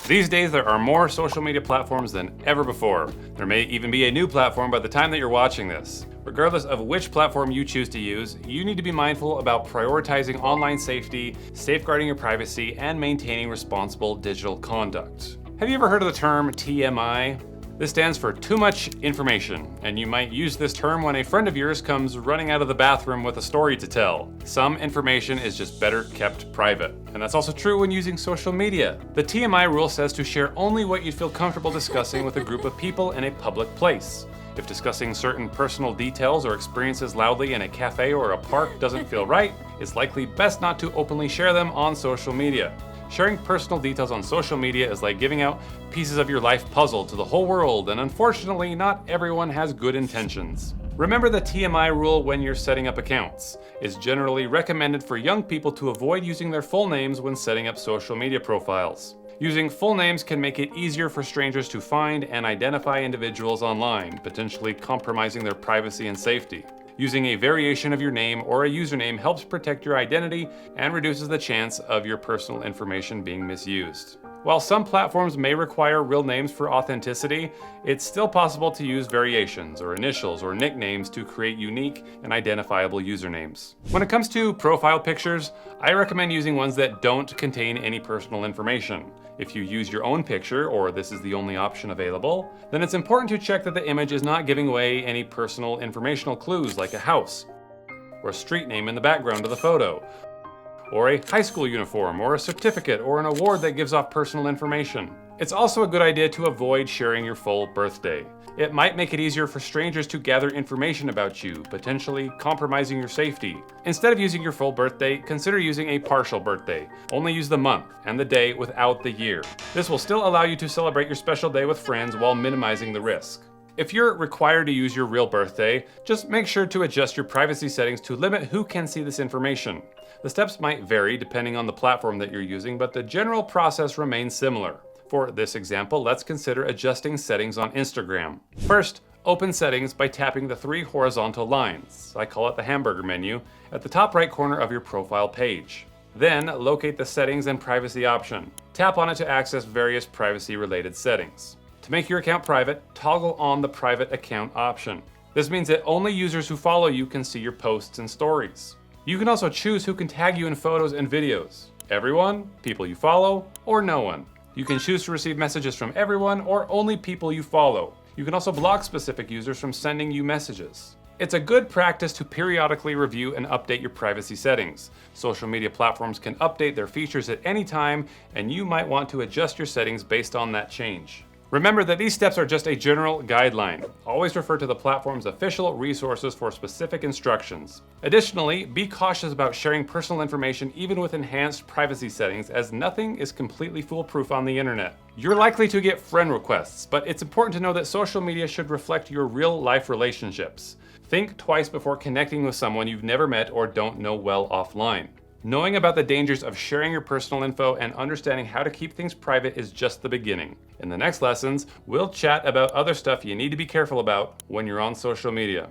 These days, there are more social media platforms than ever before. There may even be a new platform by the time that you're watching this. Regardless of which platform you choose to use, you need to be mindful about prioritizing online safety, safeguarding your privacy, and maintaining responsible digital conduct. Have you ever heard of the term TMI? This stands for too much information, and you might use this term when a friend of yours comes running out of the bathroom with a story to tell. Some information is just better kept private, and that's also true when using social media. The TMI rule says to share only what you feel comfortable discussing with a group of people in a public place. If discussing certain personal details or experiences loudly in a cafe or a park doesn't feel right, it's likely best not to openly share them on social media. Sharing personal details on social media is like giving out pieces of your life puzzle to the whole world, and unfortunately, not everyone has good intentions. Remember the TMI rule when you're setting up accounts. It's generally recommended for young people to avoid using their full names when setting up social media profiles. Using full names can make it easier for strangers to find and identify individuals online, potentially compromising their privacy and safety. Using a variation of your name or a username helps protect your identity and reduces the chance of your personal information being misused. While some platforms may require real names for authenticity, it's still possible to use variations or initials or nicknames to create unique and identifiable usernames. When it comes to profile pictures, I recommend using ones that don't contain any personal information. If you use your own picture, or this is the only option available, then it's important to check that the image is not giving away any personal informational clues like a house, or a street name in the background of the photo, or a high school uniform, or a certificate, or an award that gives off personal information. It's also a good idea to avoid sharing your full birthday. It might make it easier for strangers to gather information about you, potentially compromising your safety. Instead of using your full birthday, consider using a partial birthday. Only use the month and the day without the year. This will still allow you to celebrate your special day with friends while minimizing the risk. If you're required to use your real birthday, just make sure to adjust your privacy settings to limit who can see this information. The steps might vary depending on the platform that you're using, but the general process remains similar. For this example, let's consider adjusting settings on Instagram. First, open settings by tapping the three horizontal lines, I call it the hamburger menu, at the top right corner of your profile page. Then, locate the settings and privacy option. Tap on it to access various privacy-related settings. To make your account private, toggle on the private account option. This means that only users who follow you can see your posts and stories. You can also choose who can tag you in photos and videos. Everyone, people you follow, or no one. You can choose to receive messages from everyone or only people you follow. You can also block specific users from sending you messages. It's a good practice to periodically review and update your privacy settings. Social media platforms can update their features at any time, and you might want to adjust your settings based on that change. Remember that these steps are just a general guideline. Always refer to the platform's official resources for specific instructions. Additionally, be cautious about sharing personal information even with enhanced privacy settings, as nothing is completely foolproof on the internet. You're likely to get friend requests, but it's important to know that social media should reflect your real-life relationships. Think twice before connecting with someone you've never met or don't know well offline. Knowing about the dangers of sharing your personal info and understanding how to keep things private is just the beginning. In the next lessons, we'll chat about other stuff you need to be careful about when you're on social media.